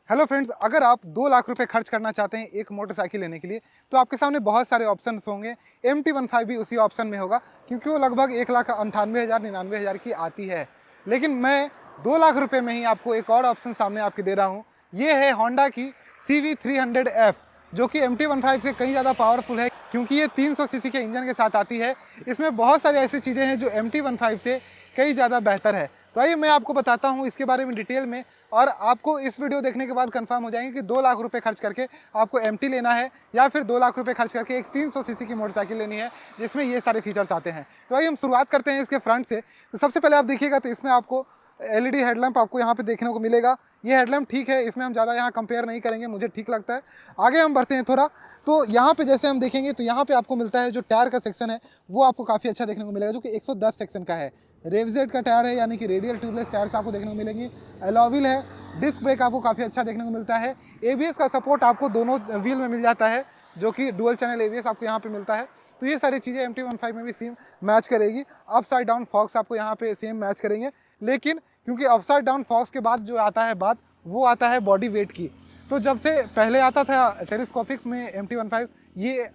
Hello friends, अगर आप 2 लाख रुपए खर्च करना चाहते हैं एक मोटरसाइकिल लेने के लिए तो आपके सामने बहुत सारे ऑप्शंस होंगे। MT-15 भी उसी ऑप्शन में होगा क्योंकि वो लगभग 1,98,000 की आती है। लेकिन मैं 2 लाख रुपए में ही आपको एक और ऑप्शन सामने आपके दे रहा हूँ। ये है होंडा की CV300F, जो कि MT-15 से कहीं ज़्यादा पावरफुल है क्योंकि ये 300 सीसी के इंजन के साथ आती है। इसमें बहुत सारी ऐसी चीज़ें हैं जो MT-15 से कई ज़्यादा बेहतर है। तो आइए मैं आपको बताता हूँ इसके बारे में डिटेल में, और आपको इस वीडियो देखने के बाद कंफर्म हो जाएंगे कि 2 लाख रुपए खर्च करके आपको MT लेना है या फिर 2 लाख रुपए खर्च करके एक 300 सीसी की मोटरसाइकिल लेनी है जिसमें ये सारे फीचर्स आते हैं। तो आइए हम शुरुआत करते हैं इसके फ्रंट से। तो सबसे पहले आप देखिएगा तो इसमें आपको LED हेडलैम्प आपको यहाँ पे देखने को मिलेगा। ये हेडलैम्प ठीक है, इसमें हम ज़्यादा यहाँ कंपेयर नहीं करेंगे, मुझे ठीक लगता है। आगे हम बढ़ते हैं थोड़ा, तो यहाँ पे जैसे हम देखेंगे तो यहाँ पे आपको मिलता है जो टायर का सेक्शन है वो आपको काफ़ी अच्छा देखने को मिलेगा, जो कि 110 सेक्शन का है। रेवजेड का टायर है, यानी कि रेडियल ट्यूबलेस टायर्स आपको देखने को मिलेंगे। अलॉय है, डिस्क ब्रेक आपको काफ़ी अच्छा देखने को मिलता है। ABS का सपोर्ट आपको दोनों व्हील में मिल जाता है, जो कि डुअल चैनल ABS आपको यहाँ पे मिलता है। तो ये सारी चीज़ें MT-15 में भी सेम मैच करेगी। अपसाइड डाउन फॉक्स आपको यहाँ पे सेम मैच करेंगे, लेकिन क्योंकि अपसाइड डाउन फॉक्स के बाद जो आता है बात, वो आता है बॉडी वेट की। तो जब से पहले आता था टेलीस्कोपिक में MT-15, ये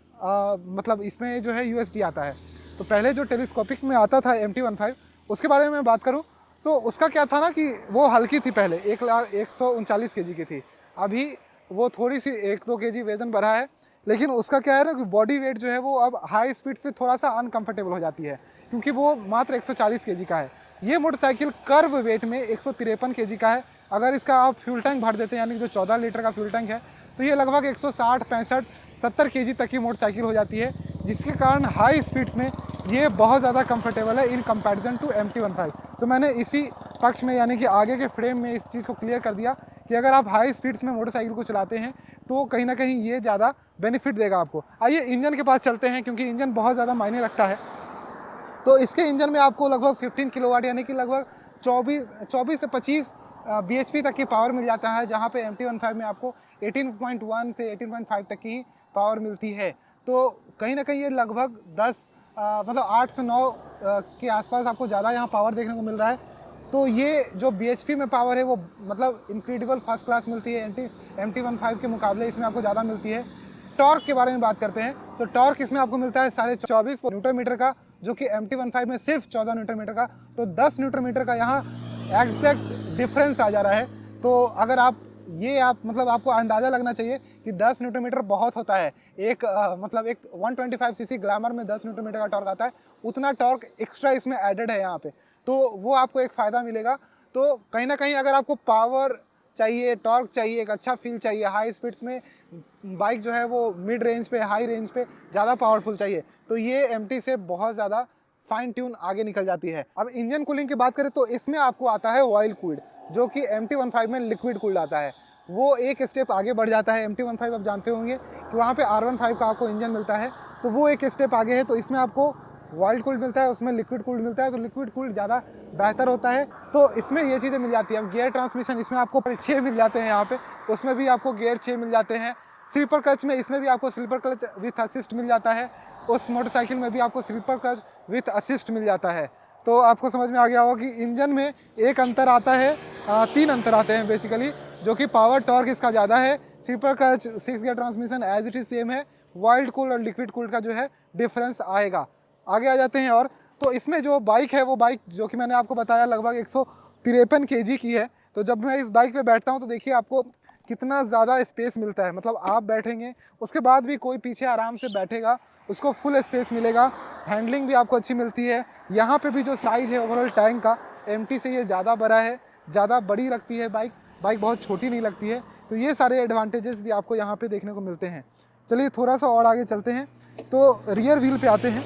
मतलब इसमें जो है USD आता है। तो पहले जो टेलीस्कोपिक में आता था MT-15, उसके बारे में बात करूं तो उसका क्या था ना कि वो हल्की थी, पहले 1,139 kg की थी। अभी वो थोड़ी सी 1-2 kg वजन बढ़ा है, लेकिन उसका क्या है ना कि बॉडी वेट जो है वो अब हाई स्पीड पे थोड़ा सा अनकंफर्टेबल हो जाती है क्योंकि वो मात्र 140 kg का है। ये मोटरसाइकिल कर्व वेट में 153 kg का है। अगर इसका आप फ्यूल टैंक भर देते हैं, यानी कि जो 14 लीटर का फ्यूल टैंक है, तो ये लगभग 160, 65, 70 kg तक की मोटरसाइकिल हो जाती है, जिसके कारण हाई स्पीड्स में ये बहुत ज़्यादा कंफर्टेबल है इन कंपैरिजन टू MT-15। तो मैंने इसी पक्ष में, यानी कि आगे के फ्रेम में, इस चीज़ को क्लियर कर दिया कि अगर आप हाई स्पीड्स में मोटरसाइकिल को चलाते हैं तो कहीं ना कहीं ये ज़्यादा बेनिफिट देगा आपको। आइए इंजन के पास चलते हैं, क्योंकि इंजन बहुत ज़्यादा मायने रखता है। तो इसके इंजन में आपको लगभग 15 किलोवाट, यानी कि लगभग 24 से 25 bhp तक की पावर मिल जाता है, जहाँ पे MT-15 में आपको 18.1 से 18.5 तक की ही पावर मिलती है। तो कहीं ना कहीं ये लगभग मतलब 8 से 9 के आसपास आपको ज़्यादा यहाँ पावर देखने को मिल रहा है। तो ये जो bhp में पावर है वो मतलब इनक्रेडिबल फर्स्ट क्लास मिलती है। MT-15 के मुकाबले इसमें आपको ज़्यादा मिलती है। टॉर्क के बारे में बात करते हैं तो टॉर्क इसमें आपको मिलता है 24.5 न्यूटन मीटर का, जो कि MT-15 में सिर्फ 14 न्यूटन मीटर का। तो 10 न्यूटन मीटर का यहाँ एग्जैक्ट डिफरेंस आ जा रहा है। तो अगर आप मतलब आपको अंदाज़ा लगना चाहिए कि 10 न्यूटन मीटर बहुत होता है। मतलब एक 125 सीसी ग्लैमर में 10 न्यूटन मीटर का टॉर्क आता है, उतना टॉर्क एक्स्ट्रा इसमें एडेड है यहाँ पे, तो वो आपको एक फ़ायदा मिलेगा। तो कहीं ना कहीं अगर आपको पावर चाहिए, टॉर्क चाहिए, एक अच्छा फील चाहिए, हाई स्पीड्स में बाइक जो है वो मिड रेंज पे, हाई रेंज पे ज़्यादा पावरफुल चाहिए, तो ये MT से बहुत ज़्यादा फाइन ट्यून आगे निकल जाती है। अब इंजन कूलिंग की बात करें तो इसमें आपको आता है ऑयल कूल्ड, जो कि MT-15 में लिक्विड कूल्ड आता है। वो एक स्टेप आगे बढ़ जाता है। MT-15 आप जानते होंगे कि वहाँ पे R15 का आपको इंजन मिलता है, तो वो एक स्टेप आगे है। तो इसमें आपको वाइल्ड कूल्ड मिलता है, उसमें लिक्विड कूल्ड मिलता है, तो लिक्विड कूल्ड ज़्यादा बेहतर होता है। तो इसमें ये चीज़ें मिल जाती है। अब गियर ट्रांसमिशन इसमें आपको 6 मिल जाते हैं यहाँ पे, उसमें भी आपको गियर 6 मिल जाते हैं। स्लीपर क्लच में इसमें भी आपको स्लीपर क्लच विथ असिस्ट मिल जाता है। उस मोटरसाइकिल में भी आपको स्लीपर क्लच विथ असिस्ट मिल जाता है। तो आपको समझ में आ गया होगा कि इंजन में एक अंतर आता है, 3 अंतर आते हैं बेसिकली, जो कि पावर टॉर्क इसका ज़्यादा है। Slipper clutch, 6 gear transmission as it is same है। वाइल्ड कूल्ड और लिक्विड कूल्ड का जो है डिफरेंस आएगा। आगे आ जाते हैं। और तो इसमें जो बाइक है, वो बाइक जो कि मैंने आपको बताया लगभग 153 kg की है। तो जब मैं इस बाइक पे बैठता हूँ तो देखिए आपको कितना ज़्यादा स्पेस मिलता है। मतलब आप बैठेंगे, उसके बाद भी कोई पीछे आराम से बैठेगा, उसको फुल स्पेस मिलेगा। हैंडलिंग भी आपको अच्छी मिलती है। यहाँ पे भी जो साइज़ है ओवरऑल टैंक का, MT से ये ज़्यादा बड़ा है, ज़्यादा बड़ी लगती है बाइक बहुत छोटी नहीं लगती है। तो ये सारे एडवांटेजेस भी आपको यहाँ पे देखने को मिलते हैं। चलिए थोड़ा सा और आगे चलते हैं, तो रियर व्हील पे आते हैं।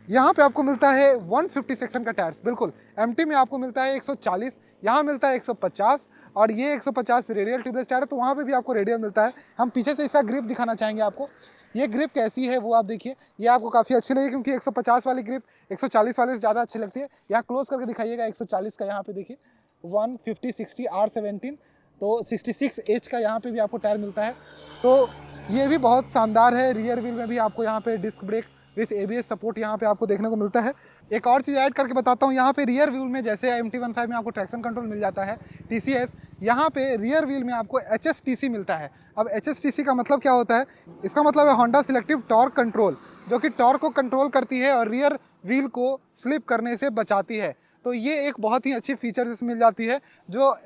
यहाँ पे आपको मिलता है 150 सेक्शन का टायर्स। बिल्कुल, MT में आपको मिलता है 140, यहाँ मिलता है 150, और ये 150 रेडियल ट्यूबलेस टायर है, तो वहाँ पे भी आपको रेडियल मिलता है। हम पीछे से इसका ग्रिप दिखाना चाहेंगे आपको। ये ग्रिप कैसी है वो आप देखिए, ये आपको काफ़ी अच्छी लगी, क्योंकि 150 वाली ग्रिप 140 वाले से ज़्यादा अच्छी लगती है। यहाँ क्लोज करके दिखाइएगा 140 का, यहाँ पे देखिए 150 60 R17, तो 66H का यहाँ पे भी आपको टायर मिलता है। तो ये भी बहुत शानदार है। रियर व्हील में भी आपको यहाँ पे disc brake with ABS support यहाँ पे आपको देखने को मिलता है। एक और चीज़ ऐड करके बताता हूँ, यहाँ पे रियर व्हील में जैसे MT-15 में आपको ट्रैक्शन कंट्रोल मिल जाता है TCS, यहाँ पे रियर व्हील में आपको HSTC मिलता है। अब HSTC का मतलब क्या होता है? इसका मतलब है होंडा सिलेक्टिव टॉर्क कंट्रोल, जो कि टॉर्क को कंट्रोल करती है और रियर व्हील को स्लिप करने से बचाती है। तो ये एक बहुत ही अच्छी फीचर्स इसमें मिल जाती है, जो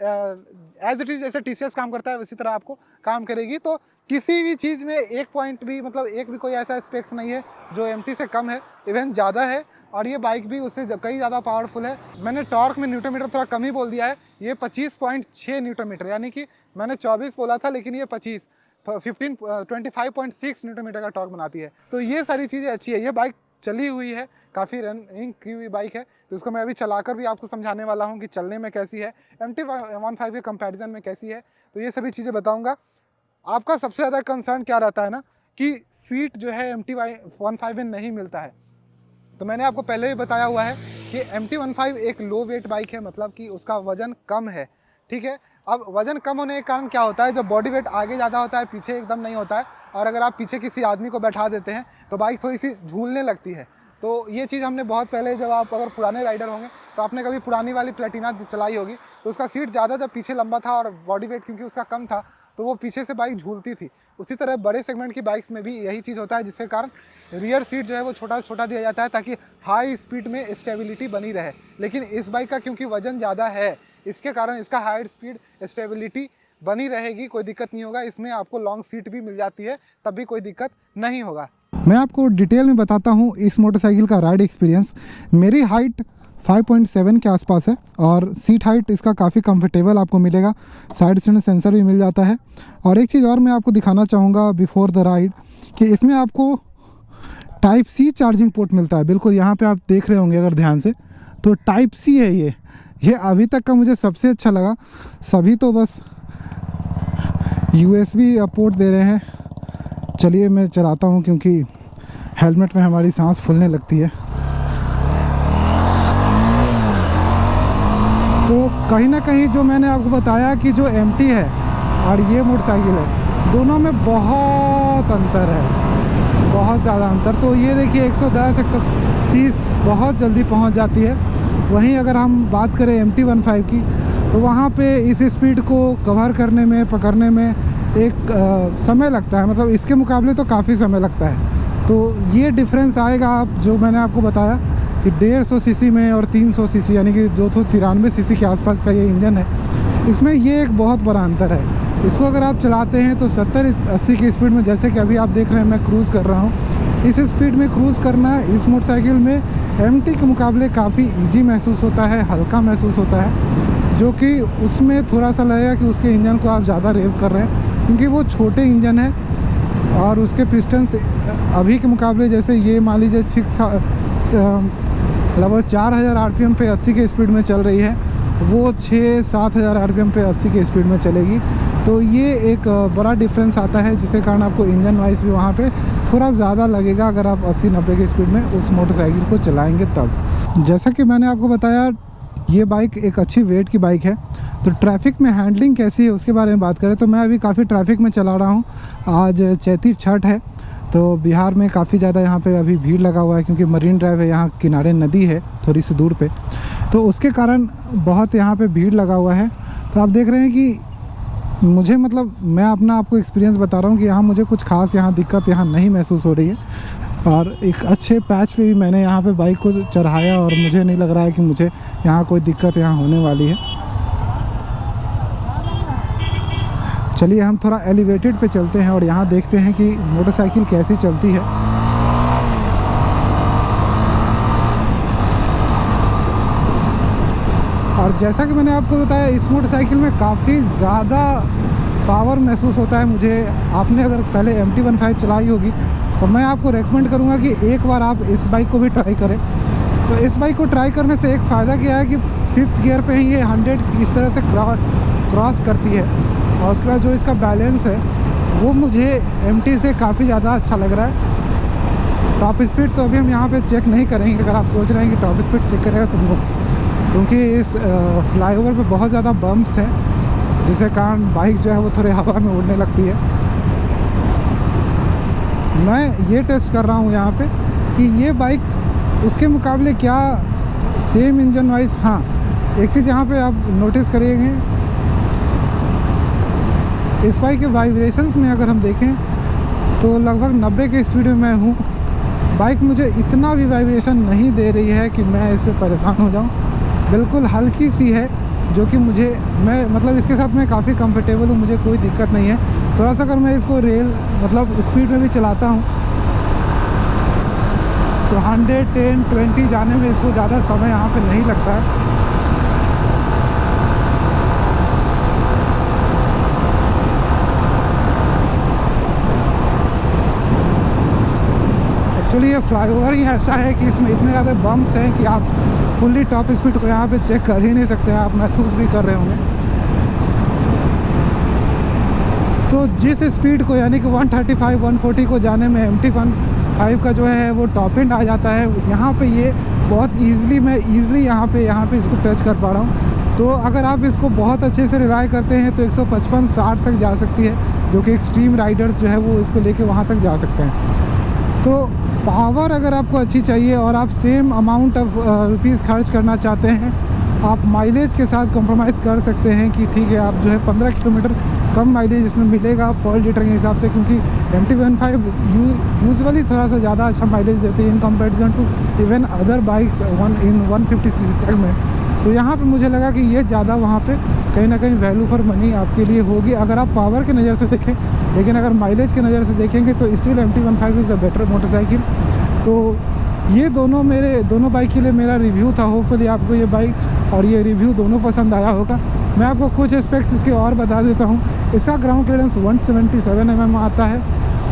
एज इट इज़ जैसे TCS काम करता है उसी तरह आपको काम करेगी। तो किसी भी चीज़ में एक पॉइंट भी, मतलब एक भी कोई ऐसा स्पेक्स नहीं है जो MT से कम है, इवन ज़्यादा है। और ये बाइक भी उससे कई ज़्यादा पावरफुल है। मैंने टॉर्क में न्यूटन मीटर थोड़ा कम ही बोल दिया है, ये 25.6 न्यूटन मीटर, यानी कि मैंने 24 बोला था लेकिन ये 25.6 न्यूटन मीटर का टॉर्क बनाती है। तो ये सारी चीज़ें अच्छी है। ये बाइक चली हुई है, काफ़ी रनिंग की हुई बाइक है, तो इसको मैं अभी चलाकर भी आपको समझाने वाला हूँ कि चलने में कैसी है, MT-15 के कंपैरिजन में कैसी है। तो ये सभी चीज़ें बताऊँगा। आपका सबसे ज़्यादा कंसर्न क्या रहता है ना, कि सीट जो है MT-15 में नहीं मिलता है। तो मैंने आपको पहले भी बताया हुआ है कि MT-15 एक लो वेट बाइक है, मतलब कि उसका वज़न कम है, ठीक है। अब वज़न कम होने के कारण क्या होता है, जब बॉडी वेट आगे ज़्यादा होता है, पीछे एकदम नहीं होता है, और अगर आप पीछे किसी आदमी को बैठा देते हैं तो बाइक थोड़ी सी झूलने लगती है। तो ये चीज़ हमने बहुत पहले, जब आप अगर पुराने राइडर होंगे तो आपने कभी पुरानी वाली प्लेटिना चलाई होगी, तो उसका सीट ज़्यादा जब पीछे लंबा था और बॉडी वेट क्योंकि उसका कम था, तो वो पीछे से बाइक झूलती थी। उसी तरह बड़े सेगमेंट की बाइक्स में भी यही चीज़ होता है, जिसके कारण रियर सीट जो है वो छोटा छोटा दिया जाता है ताकि हाई स्पीड में स्टेबिलिटी बनी रहे। लेकिन इस बाइक का क्योंकि वज़न ज़्यादा है, इसके कारण इसका हाई स्पीड स्टेबिलिटी बनी रहेगी, कोई दिक्कत नहीं होगा। इसमें आपको लॉन्ग सीट भी मिल जाती है, तब भी कोई दिक्कत नहीं होगा। मैं आपको डिटेल में बताता हूँ इस मोटरसाइकिल का राइड एक्सपीरियंस। मेरी हाइट 5.7 के आसपास है और सीट हाइट इसका काफ़ी कंफर्टेबल आपको मिलेगा, साइड स्टैंड सेंसर भी मिल जाता है। और एक चीज़ और मैं आपको दिखाना चाहूँगा बिफोर द राइड, कि इसमें आपको टाइप C चार्जिंग पोर्ट मिलता है। बिल्कुल यहाँ पे आप देख रहे होंगे अगर ध्यान से, तो टाइप C है ये अभी तक का मुझे सबसे अच्छा लगा। सभी तो बस USB पोर्ट दे रहे हैं। चलिए मैं चलाता हूँ, क्योंकि हेलमेट में हमारी सांस फूलने लगती है। तो कहीं ना कहीं जो मैंने आपको बताया कि जो MT है और ये मोटरसाइकिल है, दोनों में बहुत अंतर है, बहुत ज़्यादा अंतर। तो ये देखिए 110 130 बहुत जल्दी पहुंच जाती है। वहीं अगर हम बात करें MT-15 की, तो वहाँ पे इस स्पीड को कवर करने में, पकड़ने में एक समय लगता है, मतलब इसके मुकाबले तो काफ़ी समय लगता है। तो ये डिफरेंस आएगा, आप जो मैंने आपको बताया कि 150 सीसी में और 300 सीसी, यानी कि 293 सीसी के आसपास का ये इंजन है, इसमें ये एक बहुत बड़ा अंतर है। इसको अगर आप चलाते हैं तो 70-80 की स्पीड में, जैसे कि अभी आप देख रहे हैं मैं क्रूज़ कर रहा हूँ, इस स्पीड में क्रूज़ करना इस मोटरसाइकिल में MT के मुकाबले काफ़ी ईजी महसूस होता है, हल्का महसूस होता है, जो कि उसमें थोड़ा सा लगेगा कि उसके इंजन को आप ज़्यादा रेव कर रहे हैं, क्योंकि वो छोटे इंजन है और उसके पिस्टन्स अभी के मुकाबले, जैसे ये मान लीजिए लगभग 4000 RPM पे 80 के स्पीड में चल रही है, वो 6-7 हज़ार RPM पे 80 के स्पीड में चलेगी। तो ये एक बड़ा डिफरेंस आता है, जिसके कारण आपको इंजन वाइज भी वहाँ पे थोड़ा ज़्यादा लगेगा अगर आप 80-90 की स्पीड में उस मोटरसाइकिल को चलाएंगे तब। जैसा कि मैंने आपको बताया, ये बाइक एक अच्छी वेट की बाइक है। तो ट्रैफिक में हैंडलिंग कैसी है उसके बारे में बात करें तो मैं अभी काफ़ी ट्रैफिक में चला रहा हूँ। आज चैती छठ है, तो बिहार में काफ़ी ज़्यादा यहाँ पे अभी भीड़ लगा हुआ है, क्योंकि मरीन ड्राइव है, यहाँ किनारे नदी है थोड़ी सी दूर पे, तो उसके कारण बहुत यहाँ पे भीड़ लगा हुआ है। तो आप देख रहे हैं कि मुझे, मतलब मैं अपना आपको एक्सपीरियंस बता रहा हूँ कि यहाँ मुझे कुछ खास यहाँ दिक्कत यहाँ नहीं महसूस हो रही है। और एक अच्छे पैच पे भी मैंने यहाँ पे बाइक को चढ़ाया और मुझे नहीं लग रहा है कि मुझे यहाँ कोई दिक्कत यहाँ होने वाली है। चलिए हम थोड़ा एलिवेटेड पे चलते हैं और यहाँ देखते हैं कि मोटरसाइकिल कैसी चलती है। और जैसा कि मैंने आपको बताया, इस मोटरसाइकिल में काफ़ी ज़्यादा पावर महसूस होता है मुझे। आपने अगर पहले MT-15 चलाई होगी तो मैं आपको रेकमेंड करूँगा कि एक बार आप इस बाइक को भी ट्राई करें। तो इस बाइक को ट्राई करने से एक फ़ायदा क्या है कि 5th गियर पे ही ये 100 इस तरह से क्रॉस करती है, और उसके बाद जो इसका बैलेंस है वो मुझे MT से काफ़ी ज़्यादा अच्छा लग रहा है। टॉप स्पीड तो अभी हम यहाँ पे चेक नहीं करेंगे। अगर आप सोच रहे हैं कि टॉप स्पीड चेक करेगा तुमको, क्योंकि इस फ्लाईओवर पे बहुत ज़्यादा बम्प्स हैं, जिसके कारण बाइक जो है वो थोड़े हवा में उड़ने लगती है। मैं ये टेस्ट कर रहा हूँ यहाँ पे कि ये बाइक उसके मुकाबले क्या सेम इंजन वाइज। हाँ, एक चीज़ यहाँ पे आप नोटिस करिएगा, इस बाइक के वाइब्रेशंस में अगर हम देखें तो लगभग 90 के स्पीड में मैं हूँ। बाइक मुझे इतना भी वाइब्रेशन नहीं दे रही है कि मैं इससे परेशान हो जाऊँ। बिल्कुल हल्की सी है, जो कि मैं मतलब इसके साथ मैं काफ़ी कंफर्टेबल हूँ, मुझे कोई दिक्कत नहीं है। थोड़ा सा अगर मैं इसको मतलब स्पीड में भी चलाता हूँ तो 110-120 जाने में इसको ज़्यादा समय यहाँ पे नहीं लगता है। एक्चुअली ये फ्लाईओवर ही ऐसा है कि इसमें इतने ज़्यादा बम्प्स हैं कि आप फुल्ली टॉप स्पीड को यहाँ पे चेक कर ही नहीं सकते हैं, आप महसूस भी कर रहे होंगे। तो जिस स्पीड को यानी कि 135-140 को जाने में MT-15 का जो है वो टॉप एंड आ जाता है, यहाँ पे ये बहुत ईज़िली मैं यहाँ पे इसको टच कर पा रहा हूँ। तो अगर आप इसको बहुत अच्छे से रिलाय करते हैं तो 155-160 तक जा सकती है, जो कि एक्सट्रीम राइडर्स जो है वो इसको लेके वहाँ तक जा सकते हैं। तो पावर अगर आपको अच्छी चाहिए और आप सेम अमाउंट ऑफ रुपीज़ खर्च करना चाहते हैं, आप माइलेज के साथ कॉम्प्रोमाइज़ कर सकते हैं कि ठीक है, आप जो है 15 किलोमीटर कम माइलेज इसमें मिलेगा पर लीटर के हिसाब से, क्योंकि MT-15 यूजुअली थोड़ा सा ज़्यादा अच्छा माइलेज देती है in comparison to even other bikes in 150cc segment. तो यहाँ पे मुझे लगा कि ये ज़्यादा वहाँ पे कहीं ना कहीं वैल्यू फॉर मनी आपके लिए होगी अगर आप पावर के नज़र से देखें। लेकिन अगर माइलेज के नज़र से देखेंगे तो still MT-15 is a better motorcycle. तो ये दोनों बाइक के लिए मेरा रिव्यू था। होपफुली आपको ये बाइक और ये रिव्यू दोनों पसंद आया होगा। मैं आपको कुछ एस्पेक्ट्स इसके और बता देता हूँ। इसका ग्राउंड क्लियरेंस 177 mm आता है,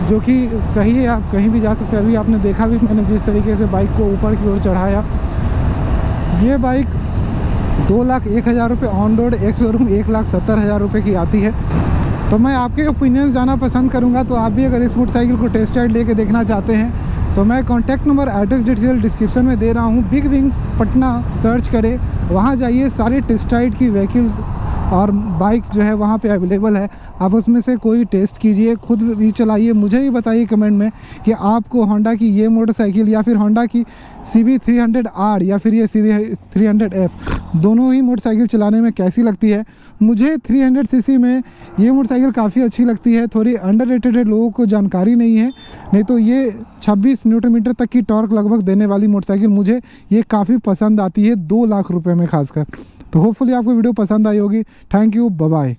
जो कि सही है, आप कहीं भी जा सकते हैं। अभी आपने देखा भी मैंने जिस तरीके से बाइक को ऊपर की ओर चढ़ाया। ये बाइक 2,01,000 रुपये ऑन रोड, एक शोरूम 1,70,000 रुपये की आती है। तो मैं आपके ओपिनियंस जाना पसंद करूंगा। तो आप भी अगर इस मोटरसाइकिल को टेस्ट राइड लेके देखना चाहते हैं तो मैं contact number, address, detail description में दे रहा हूँ। बिग विंग पटना सर्च करें, वहाँ जाइए, सारे टेस्ट राइड की व्हीकल्स और बाइक जो है वहाँ पे अवेलेबल है। आप उसमें से कोई टेस्ट कीजिए, खुद भी चलाइए, मुझे भी बताइए कमेंट में कि आपको होंडा की ये मोटरसाइकिल या फिर होंडा की CB300R या फिर ये CB300F दोनों ही मोटरसाइकिल चलाने में कैसी लगती है। मुझे 300cc में ये मोटरसाइकिल काफ़ी अच्छी लगती है। थोड़ी अंडररेटेड है, लोगों को जानकारी नहीं है, नहीं तो ये 26 न्यूटन तक की टॉर्क लगभग देने वाली मोटरसाइकिल मुझे ये काफ़ी पसंद आती है, 2 लाख रुपए में खासकर। तो होपफुली आपको वीडियो पसंद आई होगी। Thank you, bye bye.